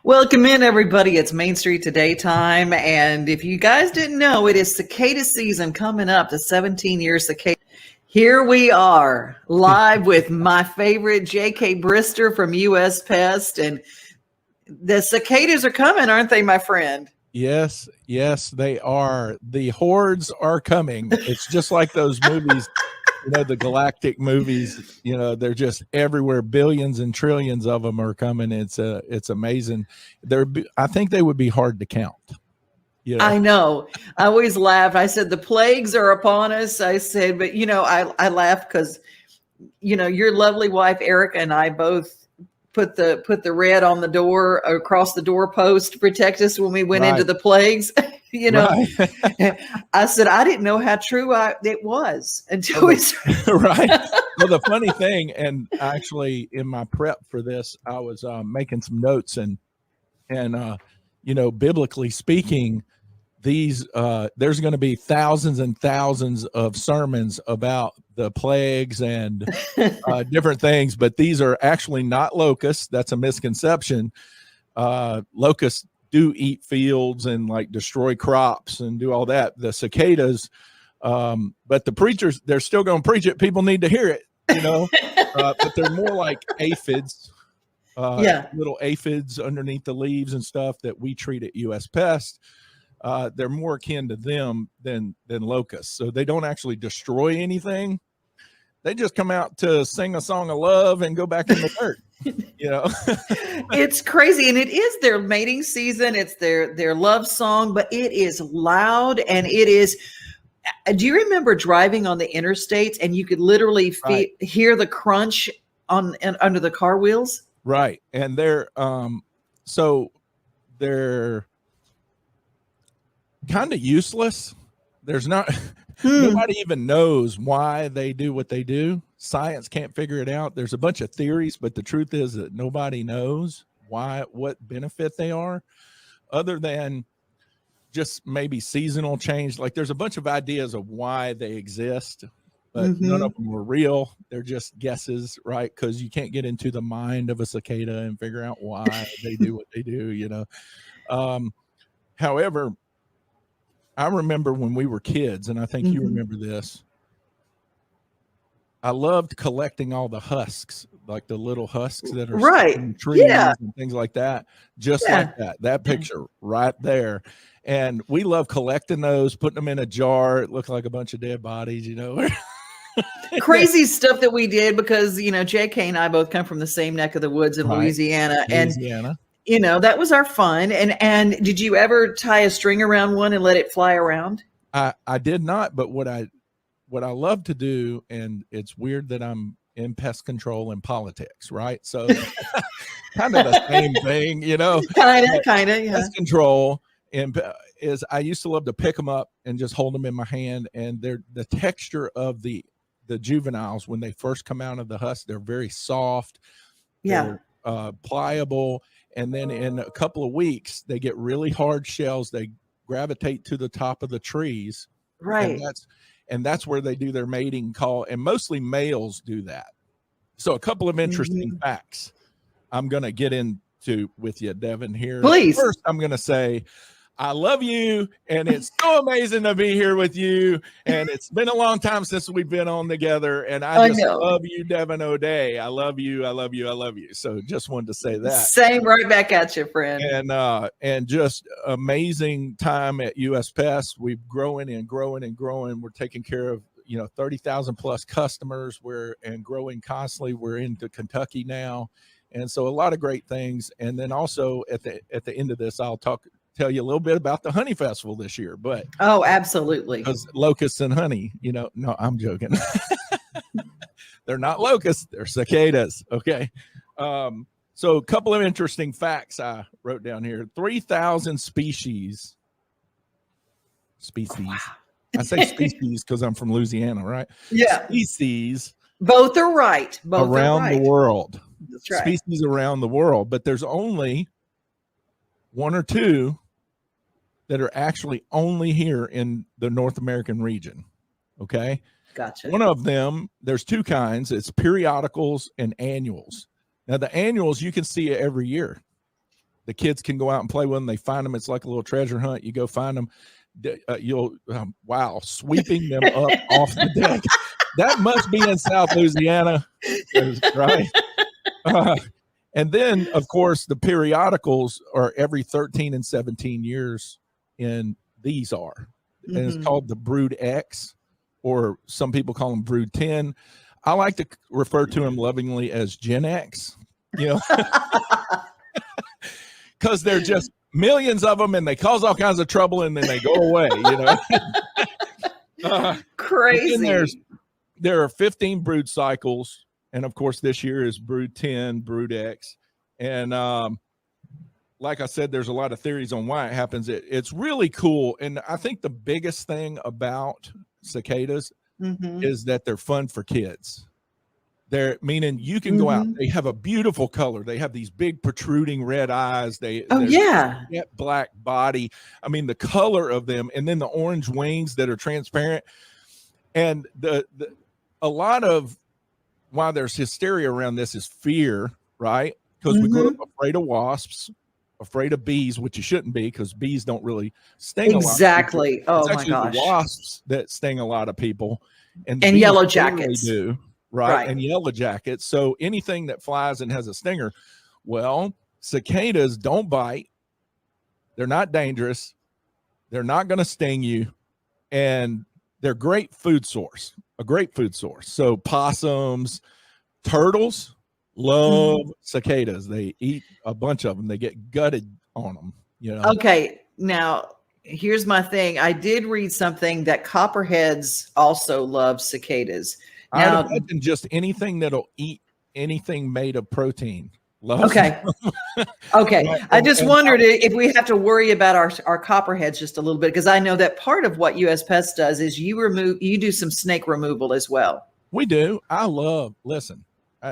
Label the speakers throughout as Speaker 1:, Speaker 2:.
Speaker 1: Welcome in, everybody. It's Main Street Today time. And if you guys didn't know, it is cicada season coming up, the 17-year cicada. Here we are, live with my favorite J.K. Brister from U.S. Pest. And the cicadas are coming, aren't they, my friend?
Speaker 2: Yes, they are. The hordes are coming. It's just like those movies, the galactic movies, they're just everywhere. Billions and trillions of them are coming. It's amazing. I think they would be hard to count.
Speaker 1: I know. I always laughed. I said, the plagues are upon us. I said, but I laugh because, your lovely wife, Erica, and I both put the red on the door across the doorpost to protect us when we went into the plagues.
Speaker 2: Right.
Speaker 1: I said, I didn't know how true it was until we started.
Speaker 2: Right. Well, the funny thing, and actually in my prep for this, I was making some notes and biblically speaking, these there's going to be thousands and thousands of sermons about the plagues and different things, but these are actually not locusts. That's a misconception. Locusts do eat fields and like destroy crops and do all that. The cicadas, but the preachers, they're still going to preach it. People need to hear it, but they're more like aphids. Little aphids underneath the leaves and stuff that we treat at U.S. Pest. They're more akin to them than locusts. So they don't actually destroy anything. They just come out to sing a song of love and go back in the dirt.
Speaker 1: It's crazy. And it is their mating season. It's their love song, but it is loud and it is. Do you remember driving on the interstates and you could literally hear the crunch under the car wheels?
Speaker 2: Right. And they're kind of useless. There's not nobody even knows why they do what they do. Science can't figure it out. There's a bunch of theories, but the truth is that nobody knows what benefit they are, other than just maybe seasonal change. Like there's a bunch of ideas of why they exist, but none of them were real. They're just guesses, right? Because you can't get into the mind of a cicada and figure out why they do what they do, However, I remember when we were kids, and I think you remember this, I loved collecting all the husks, like the little husks that are in trees and things like that, just like that picture right there. And we love collecting those, putting them in a jar. It looked like a bunch of dead bodies,
Speaker 1: Crazy stuff that we did because, JK and I both come from the same neck of the woods in Louisiana. That was our fun. And did you ever tie a string around one and let it fly around?
Speaker 2: I did not, but what I love to do, and it's weird that I'm in pest control and politics, right? So kind of the same thing, kind of, yeah. Pest control is I used to love to pick them up and just hold them in my hand, and the texture of the juveniles when they first come out of the husk, they're very soft, they're pliable. And then in a couple of weeks, they get really hard shells. They gravitate to the top of the trees.
Speaker 1: Right.
Speaker 2: And that's where they do their mating call. And mostly males do that. So a couple of interesting facts I'm going to get into with you, Devin, here.
Speaker 1: Please.
Speaker 2: First, I'm going to say, I love you, and it's so amazing to be here with you. And it's been a long time since we've been on together, and I just love you, Devin O'Day. I love you. I love you. I love you. So just wanted to say that.
Speaker 1: Same right back at you, friend.
Speaker 2: And just amazing time at U.S. Pest. We've growing and growing and growing. We're taking care of 30,000 plus customers. And growing constantly. We're into Kentucky now, and so a lot of great things. And then also at the end of this, I'll tell you a little bit about the honey festival this year, but
Speaker 1: absolutely,
Speaker 2: because locusts and honey, no, I'm joking. They're not locusts, they're cicadas. Okay. So a couple of interesting facts I wrote down here. 3,000 species. Wow. I say species because I'm from Louisiana, right?
Speaker 1: Yeah.
Speaker 2: Species.
Speaker 1: Both are right. Both
Speaker 2: around the world.
Speaker 1: That's right.
Speaker 2: Species around the world, but there's only one or two that are actually only here in the North American region. Okay.
Speaker 1: Gotcha.
Speaker 2: One of them, there's two kinds. It's periodicals and annuals. Now the annuals, you can see it every year. The kids can go out and play with them. They find them. It's like a little treasure hunt. You go find them. Wow, sweeping them up off the deck. That must be in South Louisiana, right? And then, of course, the periodicals are every 13 and 17 years, and these are. And it's called the Brood X, or some people call them Brood 10. I like to refer to them lovingly as Gen X, because they're just millions of them, and they cause all kinds of trouble, and then they go away,
Speaker 1: Crazy.
Speaker 2: There are 15 brood cycles, and of course this year is Brood 10, Brood X, and like I said, there's a lot of theories on why it happens. It's really cool, and I think the biggest thing about cicadas is that they're fun for kids. They're meaning you can go out. They have a beautiful color. They have these big protruding red eyes. They're jet black body. I mean, the color of them, and then the orange wings that are transparent. And a lot of why there's hysteria around this is fear, right? Because we grew up afraid of wasps, afraid of bees, which you shouldn't be, because bees don't really sting
Speaker 1: exactly.
Speaker 2: a lot.
Speaker 1: Oh my gosh,
Speaker 2: the wasps that sting a lot of people, and
Speaker 1: yellow jackets
Speaker 2: do. Right. And yellow jackets. So anything that flies and has a stinger, well, cicadas don't bite. They're not dangerous. They're not going to sting you. And they're a great food source. So possums, turtles love cicadas. They eat a bunch of them. They get gutted on them,
Speaker 1: Okay. Now, here's my thing. I did read something that copperheads also love cicadas. Now,
Speaker 2: I'd imagine just anything that'll eat anything made of protein.
Speaker 1: Okay. Right. I just wondered if we have to worry about our copperheads just a little bit, because I know that part of what US Pets does is you do some snake removal as well.
Speaker 2: We do. Listen,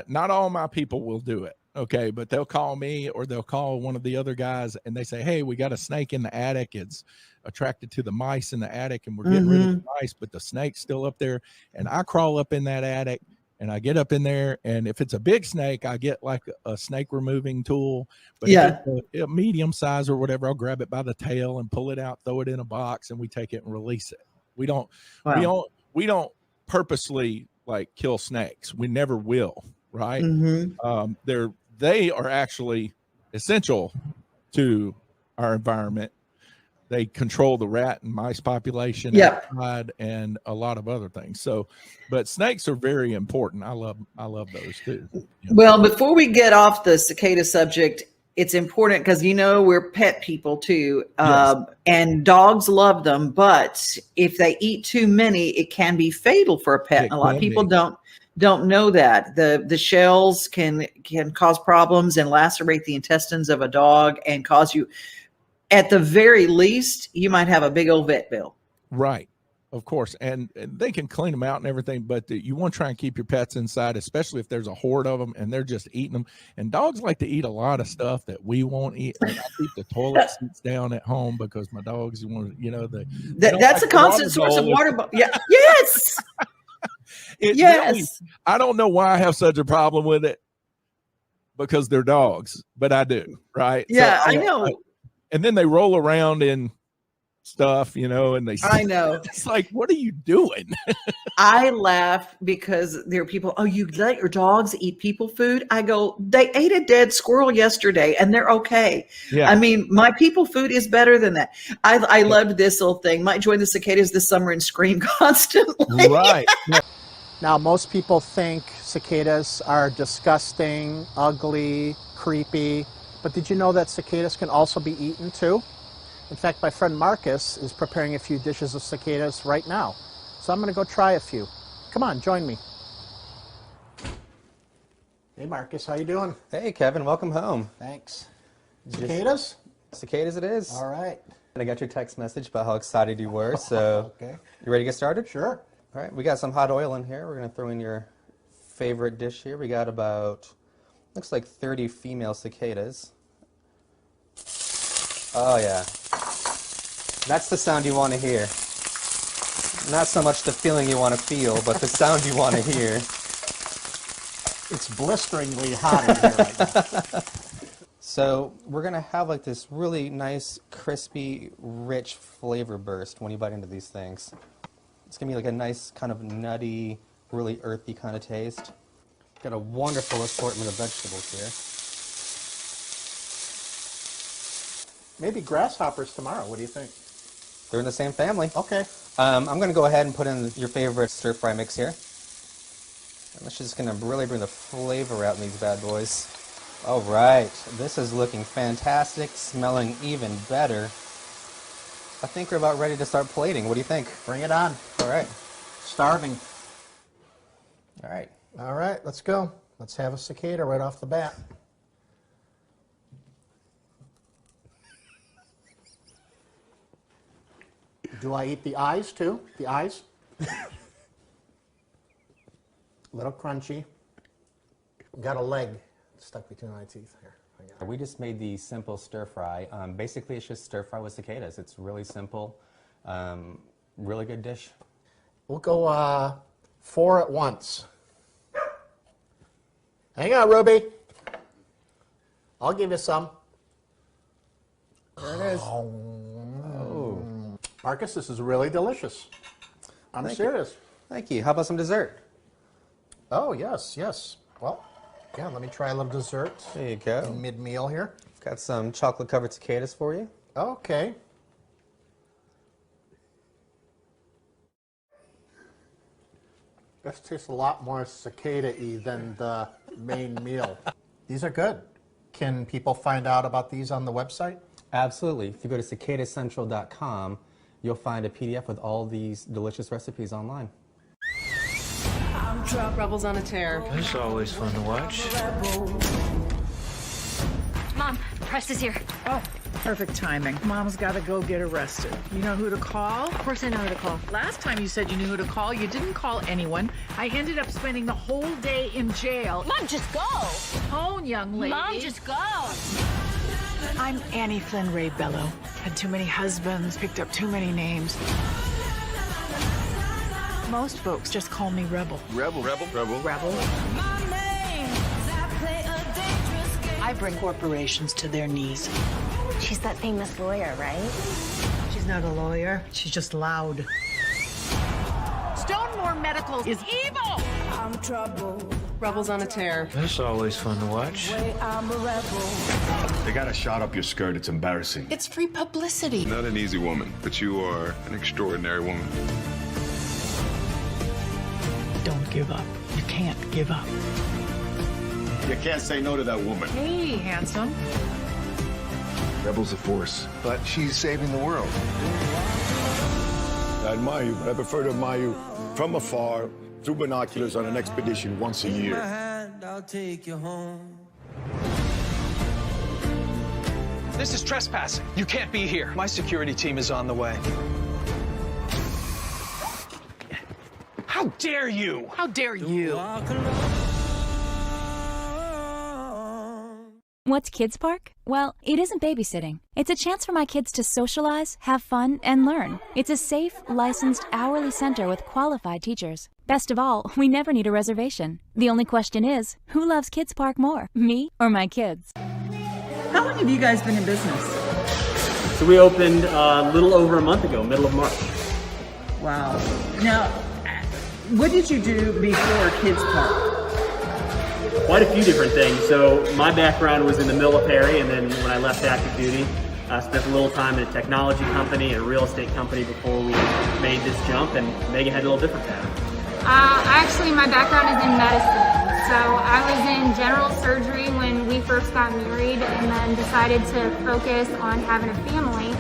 Speaker 2: not all my people will do it. Okay. But they'll call me, or they'll call one of the other guys, and they say, hey, we got a snake in the attic. It's attracted to the mice in the attic, and we're getting rid of the mice, but the snake's still up there. And I crawl up in that attic, and I get up in there, and if it's a big snake, I get like a snake removing tool. But if it's a medium size or whatever, I'll grab it by the tail and pull it out, throw it in a box, and we take it and release it. We don't purposely like kill snakes. We never will. Right. They are actually essential to our environment. They control the rat and mice population outside, and a lot of other things. So, but snakes are very important. I love those too.
Speaker 1: Well, before we get off the cicada subject, it's important because we're pet people too, and dogs love them. But if they eat too many, it can be fatal for a pet. And a lot of people don't know that the shells can cause problems and lacerate the intestines of a dog and cause you, at the very least, you might have a big old vet bill.
Speaker 2: Right. Of course. And they can clean them out and everything, but you want to try and keep your pets inside, especially if there's a horde of them and they're just eating them. And dogs like to eat a lot of stuff that we won't eat. Like I keep the toilet seats down at home because my dogs want,
Speaker 1: that's like a constant source of water. Yeah. Yes.
Speaker 2: Really, I don't know why I have such a problem with it, because they're dogs, but I do. Right.
Speaker 1: Yeah, so, I know.
Speaker 2: And then they roll around in stuff, and
Speaker 1: I know.
Speaker 2: It's like, what are you doing?
Speaker 1: I laugh because there are people, you let your dogs eat people food? I go, they ate a dead squirrel yesterday and they're okay. Yeah. I mean, my people food is better than that. I loved this little thing. Might join the cicadas this summer and scream constantly.
Speaker 2: Right.
Speaker 3: Now, most people think cicadas are disgusting, ugly, creepy, but did you know that cicadas can also be eaten too? In fact, my friend Marcus is preparing a few dishes of cicadas right now. So I'm going to go try a few. Come on, join me. Hey Marcus, how you doing?
Speaker 4: Hey Kevin, welcome home.
Speaker 3: Thanks. Cicadas?
Speaker 4: Cicadas it is.
Speaker 3: All right.
Speaker 4: And I got your text message about how excited you were, so
Speaker 3: okay.
Speaker 4: You ready to get started?
Speaker 3: Sure.
Speaker 4: All right, we got some hot oil in here. We're going to throw in your favorite dish here. We got about, looks like 30 female cicadas. Oh yeah. That's the sound you want to hear. Not so much the feeling you want to feel, but the sound you want to hear.
Speaker 3: It's blisteringly hot in here right now.
Speaker 4: So we're going to have like this really nice, crispy, rich flavor burst when you bite into these things. It's going to be like a nice kind of nutty, really earthy kind of taste. Got a wonderful assortment of vegetables here.
Speaker 3: Maybe grasshoppers tomorrow. What do you think?
Speaker 4: They're in the same family.
Speaker 3: Okay.
Speaker 4: I'm going to go ahead and put in your favorite stir-fry mix here. And that's just going to really bring the flavor out in these bad boys. All right, this is looking fantastic, smelling even better. I think we're about ready to start plating. What do you think?
Speaker 3: Bring it on.
Speaker 4: All right.
Speaker 3: Starving.
Speaker 4: All right.
Speaker 3: All right, let's go. Let's have a cicada right off the bat. Do I eat the eyes too? The eyes? Little crunchy. Got a leg stuck between my teeth here.
Speaker 4: We just made the simple stir fry. Basically, it's just stir fry with cicadas. It's really simple, really good dish.
Speaker 3: We'll go 4 at once. Hang on, Ruby. I'll give you some.
Speaker 4: There it is.
Speaker 3: Oh. Marcus, this is really delicious. I'm serious.
Speaker 4: Thank you. How about some dessert?
Speaker 3: Oh, yes, yes. Well, yeah, let me try a little dessert.
Speaker 4: There you go.
Speaker 3: In mid-meal here.
Speaker 4: Got some chocolate-covered cicadas for you.
Speaker 3: Okay. This tastes a lot more cicada-y than the main meal. These are good. Can people find out about these on the website?
Speaker 4: Absolutely. If you go to cicadacentral.com, you'll find a PDF with all these delicious recipes online.
Speaker 5: Rebels on a tear.
Speaker 6: It's always fun to watch.
Speaker 7: Mom, Press is here.
Speaker 5: Oh, perfect timing. Mom's got to go get arrested. You know who to call?
Speaker 7: Of course I know who to call.
Speaker 5: Last time you said you knew who to call, you didn't call anyone. I ended up spending the whole day in jail.
Speaker 7: Mom, just go.
Speaker 5: Phone, young lady.
Speaker 7: Mom, just go.
Speaker 5: I'm Annie Flynn Ray Bello. Had too many husbands, picked up too many names. Most folks just call me Rebel.
Speaker 6: Rebel.
Speaker 5: Rebel. I bring corporations to their knees.
Speaker 7: She's that famous lawyer, right?
Speaker 5: She's not a lawyer. She's just loud. Stonemore Medical is evil!
Speaker 8: I'm troubled.
Speaker 5: Rebels on a tear.
Speaker 6: It's always fun to watch.
Speaker 8: I'm a rebel.
Speaker 9: They got a shot up your skirt. It's embarrassing.
Speaker 5: It's free publicity.
Speaker 10: Not an easy woman, but you are an extraordinary woman.
Speaker 5: Don't give up. You can't give up.
Speaker 9: You can't say no to that woman.
Speaker 5: Hey, handsome.
Speaker 9: Rebel's a force, but she's saving the world. I admire you, but I prefer to admire you from afar, through binoculars on an expedition once a year.
Speaker 8: I'll take you home.
Speaker 11: This is trespassing. You can't be here. My security team is on the way. How dare you?
Speaker 5: How dare you?
Speaker 12: What's Kids Park? Well, it isn't babysitting. It's a chance for my kids to socialize, have fun, and learn. It's a safe, licensed, hourly center with qualified teachers. Best of all, we never need a reservation. The only question is, who loves Kids Park more, me or my kids?
Speaker 1: How long have you guys been in business?
Speaker 13: So we opened a little over a month ago, middle of March.
Speaker 1: Wow. Now, what did you do before Kids Park?
Speaker 13: Quite a few different things. So my background was in the military, and then when I left active duty, I spent a little time in a technology company and a real estate company before we made this jump, and Megan had a little different path.
Speaker 14: Actually, my background is in medicine. So I was in general surgery when we first got married, and then decided to focus on having a family,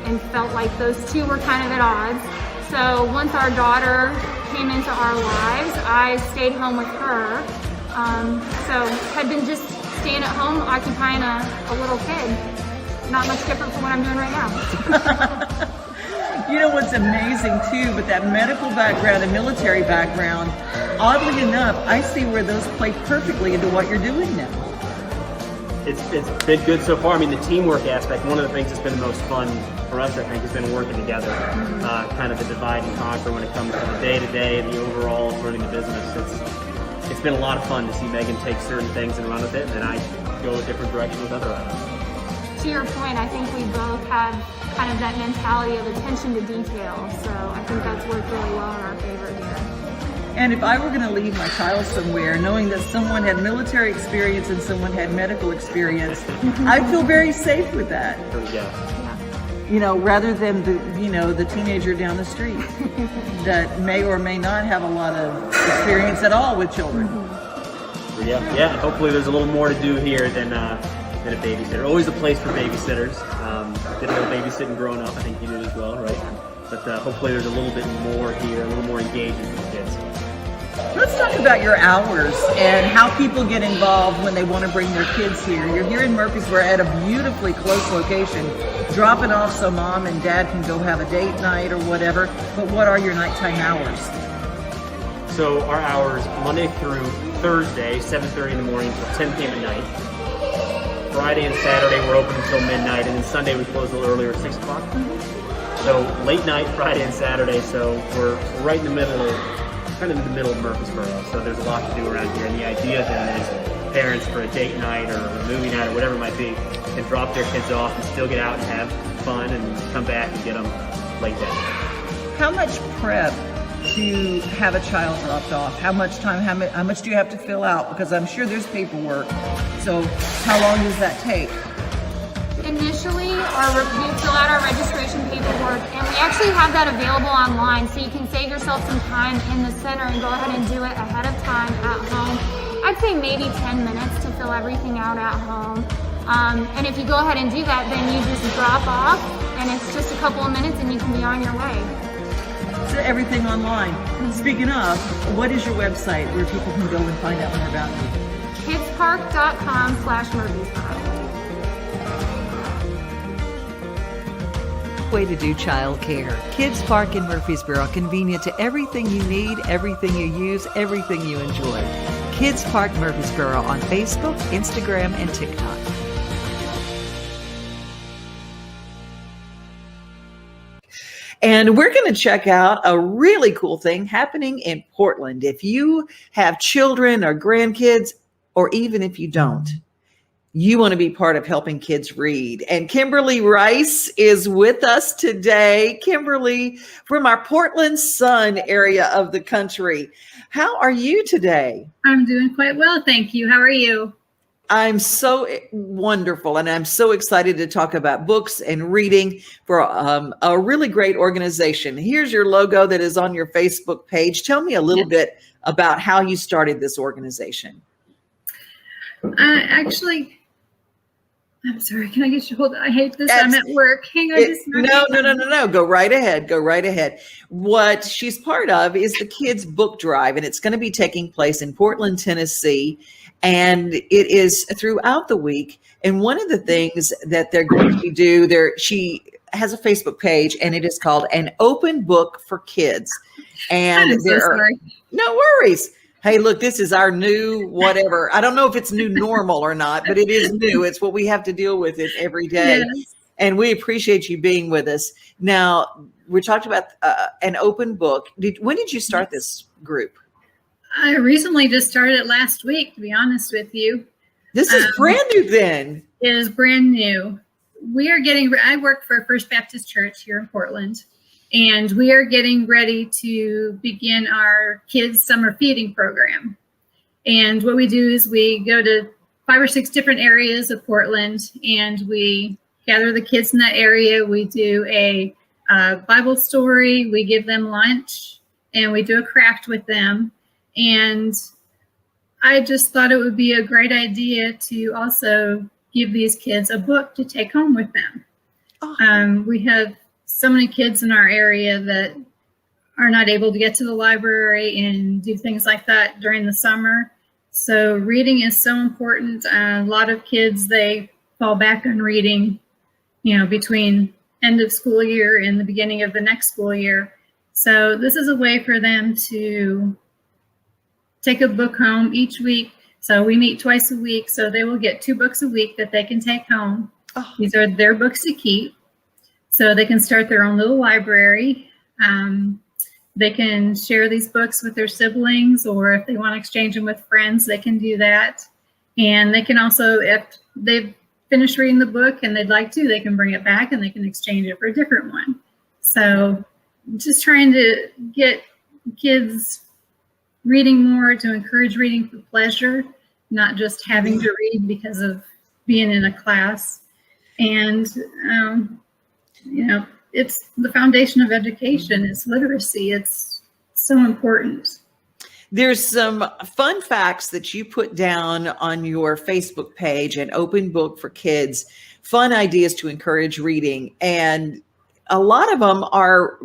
Speaker 14: and felt like those two were kind of at odds. So once our daughter came into our lives, I stayed home with her. So had been just staying at home, occupying a little kid. Not much different from what I'm doing right now.
Speaker 1: You know what's amazing too, with that medical background and military background, oddly enough, I see where those play perfectly into what you're doing now.
Speaker 13: It's been good so far. I mean, the teamwork aspect, one of the things that's been the most fun for us, I think, has been working together. Kind of the divide and conquer when it comes to the day-to-day and the overall running the business. It's been a lot of fun to see Megan take certain things and run with it, and then I go a different direction with other items.
Speaker 14: To your point, I think we both have kind of that mentality of attention to detail, so I think that's worked really well in our favor here.
Speaker 1: And if I were going to leave my child somewhere, knowing that someone had military experience and someone had medical experience, I'd feel very safe with that. You know, rather than the teenager down the street that may or may not have a lot of experience at all with children.
Speaker 13: Yeah. Hopefully, there's a little more to do here than a babysitter. Always a place for babysitters. Did a little babysitting growing up. I think you did as well, right? But hopefully, there's a little bit more here, a little more engagement with kids.
Speaker 1: Let's talk about your hours and how people get involved when they want to bring their kids here. You're here in Murfreesboro at a beautifully close location, dropping off so mom and dad can go have a date night or whatever. But what are your nighttime hours?
Speaker 13: So our hours, Monday through Thursday, 7:30 in the morning until 10 p.m. at night. Friday and Saturday we're open until midnight, and then Sunday we close a little earlier at 6 o'clock. So late night Friday and Saturday, so we're right in the middle of Murfreesboro, so there's a lot to do around here. And the idea then is parents for a date night or a movie night or whatever it might be can drop their kids off and still get out and have fun and come back and get them late that night.
Speaker 1: How much prep to have a child dropped off? How much time, how much do you have to fill out? Because I'm sure there's paperwork. So how long does that take?
Speaker 14: Initially, we fill out our registration paperwork, and we actually have that available online, so you can save yourself some time in the center and go ahead and do it ahead of time at home. I'd say maybe 10 minutes to fill everything out at home. And if you go ahead and do that, then you just drop off, and it's just a couple of minutes and you can be on your way.
Speaker 1: So everything online. Speaking of, what is your website where people can go and find out more about you?
Speaker 14: kidspark.com/Murfreesboro.
Speaker 1: Way to do child care. Kids Park in Murfreesboro, convenient to everything you need, everything you use, everything you enjoy. Kids Park Murfreesboro on Facebook, Instagram, and TikTok. And we're going to check out a really cool thing happening in Portland. If you have children or grandkids, or even if you don't, you want to be part of helping kids read. And Kimberly Rice is with us today. Kimberly, from our Portland Sun area of the country. How are you today?
Speaker 15: I'm doing quite well, thank you. How are you?
Speaker 1: I'm so wonderful, and I'm so excited to talk about books and reading for a really great organization. Here's your logo that is on your Facebook page. Tell me a little bit about how you started this organization.
Speaker 15: Actually, I'm sorry, can I get you hold on? I hate this. I'm at work. Hang on just a minute.
Speaker 1: No. Go right ahead. What she's part of is the Kids Book Drive, and it's going to be taking place in Portland, Tennessee. And it is throughout the week. And one of the things that they're going to do there, she has a Facebook page, and it is called An Open Book for Kids. And no worries. Hey, look, this is our new whatever. I don't know if it's new normal or not, but it is new. It's what we have to deal with it every day. Yes. And we appreciate you being with us. Now, we talked about an open book. When did you start this group?
Speaker 15: I recently just started it last week, to be honest with you.
Speaker 1: This is brand new then.
Speaker 15: It is brand new. I work for First Baptist Church here in Portland, and we are getting ready to begin our kids' summer feeding program. And what we do is we go to 5 or 6 different areas of Portland, and we gather the kids in that area. We do a Bible story, we give them lunch, and we do a craft with them. And I just thought it would be a great idea to also give these kids a book to take home with them. We have so many kids in our area that are not able to get to the library and do things like that during the summer. So reading is so important. A lot of kids, they fall back on reading, between end of school year and the beginning of the next school year. So this is a way for them to take a book home each week. So we meet twice a week. So they will get 2 books a week that they can take home. These are their books to keep. So they can start their own little library. They can share these books with their siblings, or if they want to exchange them with friends, they can do that. And they can also, if they've finished reading the book and they'd like to, they can bring it back and they can exchange it for a different one. So just trying to get kids reading more, to encourage reading for pleasure, not just having to read because of being in a class. And, it's the foundation of education. It's literacy. It's so important.
Speaker 1: There's some fun facts that you put down on your Facebook page, an open book for kids, fun ideas to encourage reading. And a lot of them are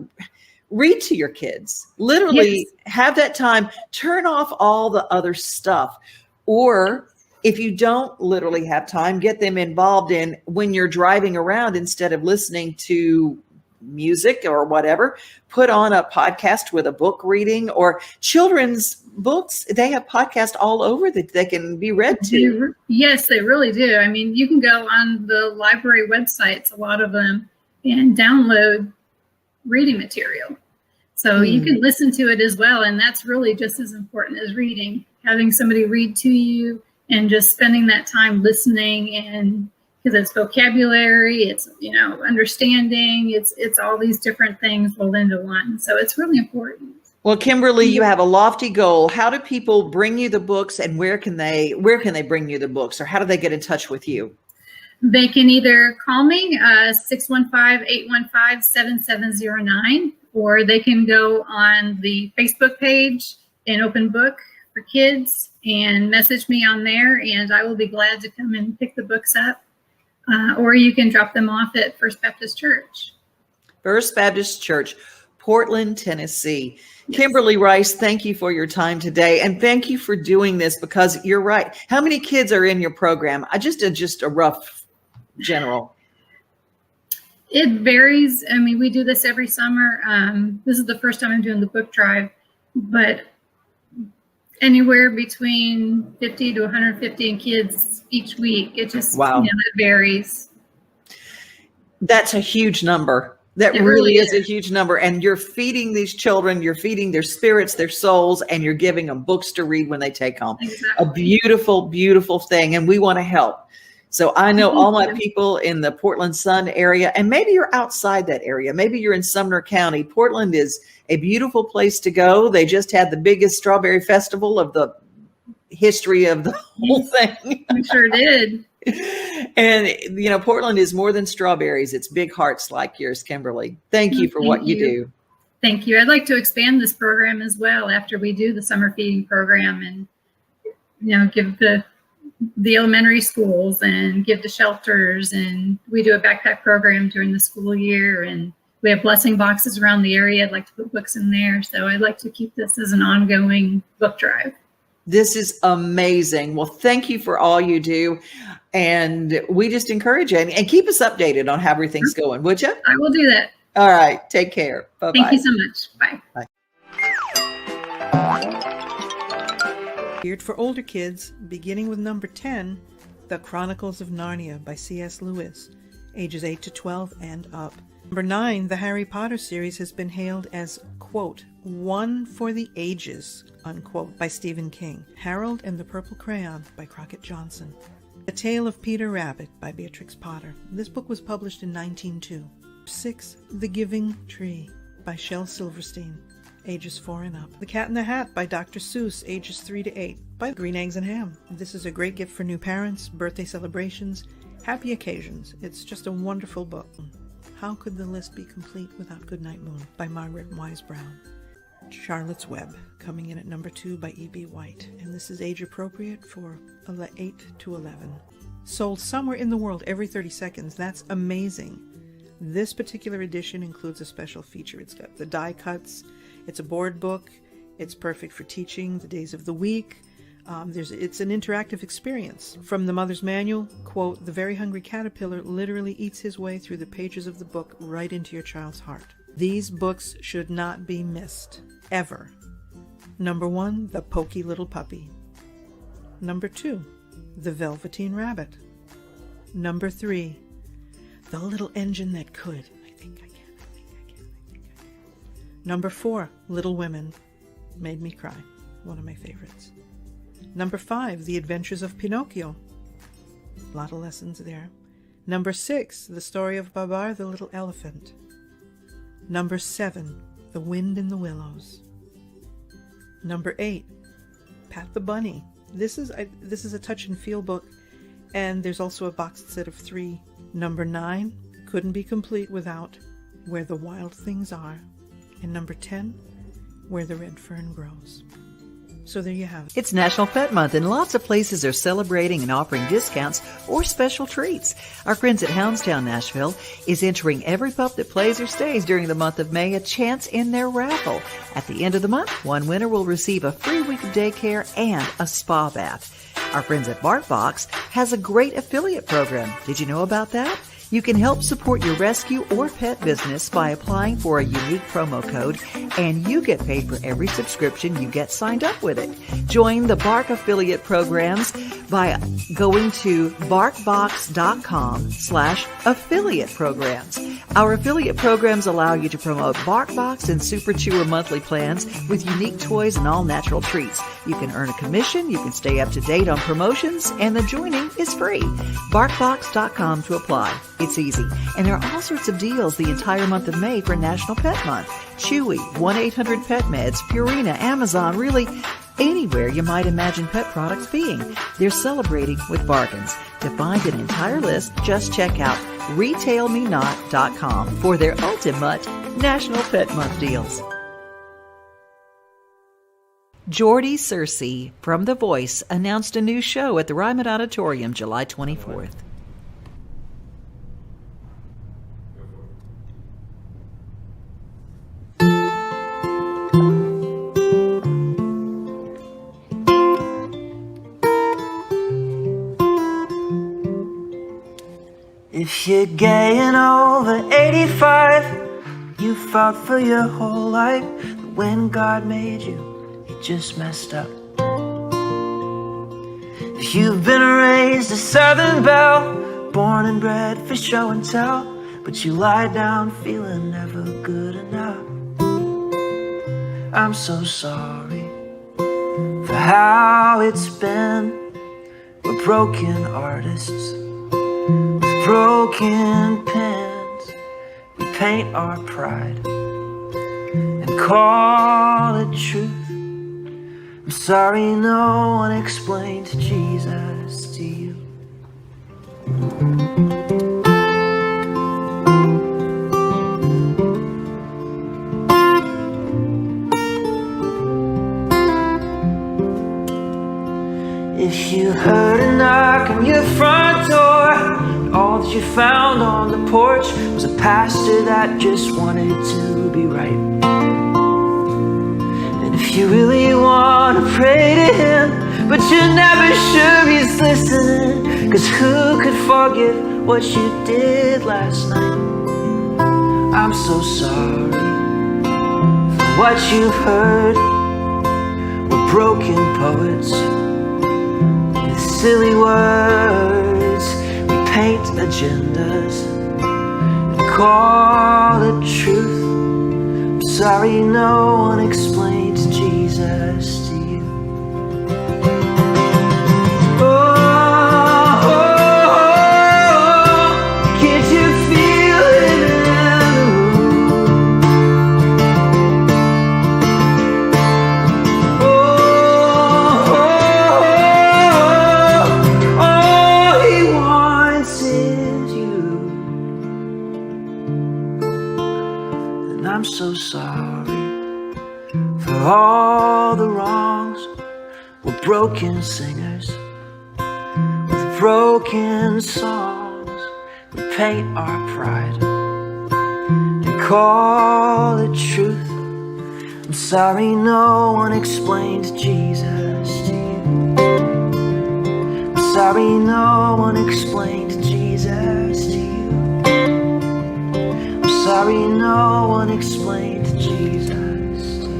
Speaker 1: read to your kids, literally have that time, turn off all the other stuff. Or if you don't literally have time, get them involved in when you're driving around, instead of listening to music or whatever, put on a podcast with a book reading, or children's books. They have podcasts all over that they can be read to.
Speaker 15: Yes, they really do. I mean, you can go on the library websites, a lot of them, and download reading material. So you can listen to it as well. And that's really just as important as reading, having somebody read to you and just spending that time listening, and because it's vocabulary, it's, understanding, it's all these different things rolled into one. So it's really important.
Speaker 1: Well, Kimberly, you have a lofty goal. How do people bring you the books, and where can they bring you the books, or how do they get in touch with you?
Speaker 15: They can either call me 615-815-7709, or they can go on the Facebook page, An Open Book for Kids, and message me on there, and I will be glad to come and pick the books up. Or you can drop them off at First Baptist Church.
Speaker 1: First Baptist Church, Portland, Tennessee. Yes. Kimberly Rice, thank you for your time today. And thank you for doing this, because you're right. How many kids are in your program? I just did just a rough general.
Speaker 15: It varies. I mean, we do this every summer. This is the first time I'm doing the book drive, but anywhere between 50 to 150 kids each week. It just, it varies.
Speaker 1: That's a huge number. That really is a huge number. And you're feeding these children, you're feeding their spirits, their souls, and you're giving them books to read when they take home. Exactly. A beautiful, beautiful thing. And we want to help. So I know all my people in the Portland Sun area, and maybe you're outside that area. Maybe you're in Sumner County. Portland is a beautiful place to go. They just had the biggest strawberry festival of the history of the whole thing.
Speaker 15: We sure did.
Speaker 1: And, Portland is more than strawberries. It's big hearts like yours, Kimberly. Thank you for what you do.
Speaker 15: Thank you. I'd like to expand this program as well after we do the summer feeding program, and, give the elementary schools and give to shelters. And we do a backpack program during the school year, and we have blessing boxes around the area. I'd like to put books in there. So I'd like to keep this as an ongoing book drive.
Speaker 1: This is amazing. Well, thank you for all you do. And we just encourage you, and keep us updated on how everything's going, would you?
Speaker 15: I will do that.
Speaker 1: All right. Take care. Bye-bye.
Speaker 15: Thank you so much. Bye.
Speaker 1: Bye.
Speaker 16: Geared for older kids, beginning with number 10, The Chronicles of Narnia by C.S. Lewis, ages 8 to 12 and up. Number 9, the Harry Potter series has been hailed as, quote, one for the ages, unquote, by Stephen King. Harold and the Purple Crayon by Crockett Johnson. The Tale of Peter Rabbit by Beatrix Potter. This book was published in 1902. 6, The Giving Tree by Shel Silverstein, ages 4 and up. The Cat in the Hat by Dr. Seuss, ages 3 to 8, by Green Eggs and Ham. This is a great gift for new parents, birthday celebrations, happy occasions. It's just a wonderful book. How Could the List Be Complete Without Goodnight Moon by Margaret Wise Brown. Charlotte's Web, coming in at number 2 by E.B. White, and this is age appropriate for 8 to 11. Sold somewhere in the world every 30 seconds. That's amazing. This particular edition includes a special feature. It's got the die cuts. It's a board book. It's perfect for teaching the days of the week. It's an interactive experience. From the mother's manual, quote, the very hungry caterpillar literally eats his way through the pages of the book right into your child's heart. These books should not be missed, ever. Number 1, The Pokey Little Puppy. Number 2, The Velveteen Rabbit. Number 3, The Little Engine That Could. I think I can. Number 4, Little Women. Made me cry. One of my favorites. Number 5, The Adventures of Pinocchio. A lot of lessons there. Number 6, The Story of Babar the Little Elephant. Number 7, The Wind in the Willows. Number 8, Pat the Bunny. This is a touch and feel book, and there's also a boxed set of 3. Number 9, couldn't be complete without Where the Wild Things Are. And number 10, Where the Red Fern Grows. So there you have it.
Speaker 1: It's National Pet Month, and lots of places are celebrating and offering discounts or special treats. Our friends at Houndstown Nashville is entering every pup that plays or stays during the month of May a chance in their raffle. At the end of the month, one winner will receive a free week of daycare and a spa bath. Our friends at BarkBox has a great affiliate program. Did you know about that? You can help support your rescue or pet business by applying for a unique promo code, and you get paid for every subscription you get signed up with it. Join the Bark affiliate programs by going to barkbox.com/affiliate programs. Our affiliate programs allow you to promote BarkBox and Super Chewer monthly plans with unique toys and all natural treats. You can earn a commission, you can stay up to date on promotions, and the joining is free. BarkBox.com to apply. It's easy. And there are all sorts of deals the entire month of May for National Pet Month. Chewy, 1-800-PET-MEDS, Purina, Amazon, really anywhere you might imagine pet products being. They're celebrating with bargains. To find an entire list, just check out RetailMeNot.com for their ultimate National Pet Month deals. Jordy Searcy from The Voice announced a new show at the Ryman Auditorium July 24th.
Speaker 17: If you're gay and over 85, you fought for your whole life. But when God made you, He just messed up. If you've been raised a Southern belle, born and bred for show and tell, but you lie down feeling never good enough, I'm so sorry for how it's been. We're broken artists, broken pens, we paint our pride and call it truth. I'm sorry no one explained Jesus to you. If you heard a knock on your front door, all that you found on the porch was a pastor that just wanted to be right. And if you really want to pray to him, but you're never sure he's listening, 'cause who could forget what you did last night? I'm so sorry for what you've heard. We're broken poets with silly words, paint agendas and call it truth. I'm sorry no one explained Jesus to you. Oh, oh, oh, can't you feel it in the room? Oh, oh, oh, all he wants is you. And I'm so sorry for all the wrongs. We're broken singers with broken songs. We paint our pride and call it truth. I'm sorry no one explained Jesus to you. I'm sorry no one explained Jesus to you. I'm sorry no one explained Jesus to you.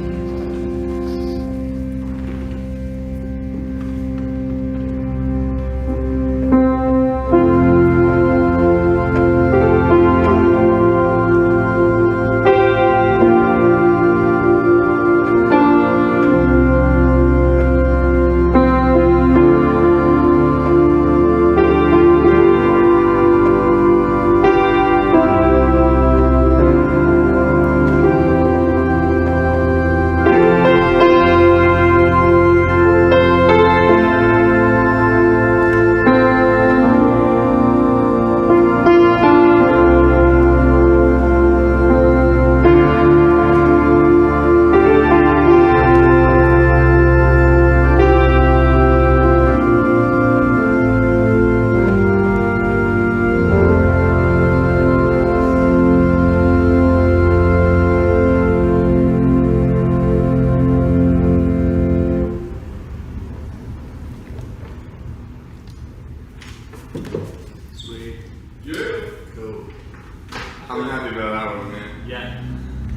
Speaker 18: I'm happy about that one, man.
Speaker 19: Yeah.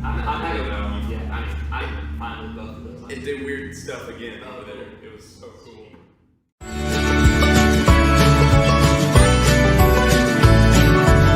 Speaker 19: I'm happy with that one. Yeah, I'm fine with both of those.
Speaker 18: It did weird stuff again over there. It was so cool.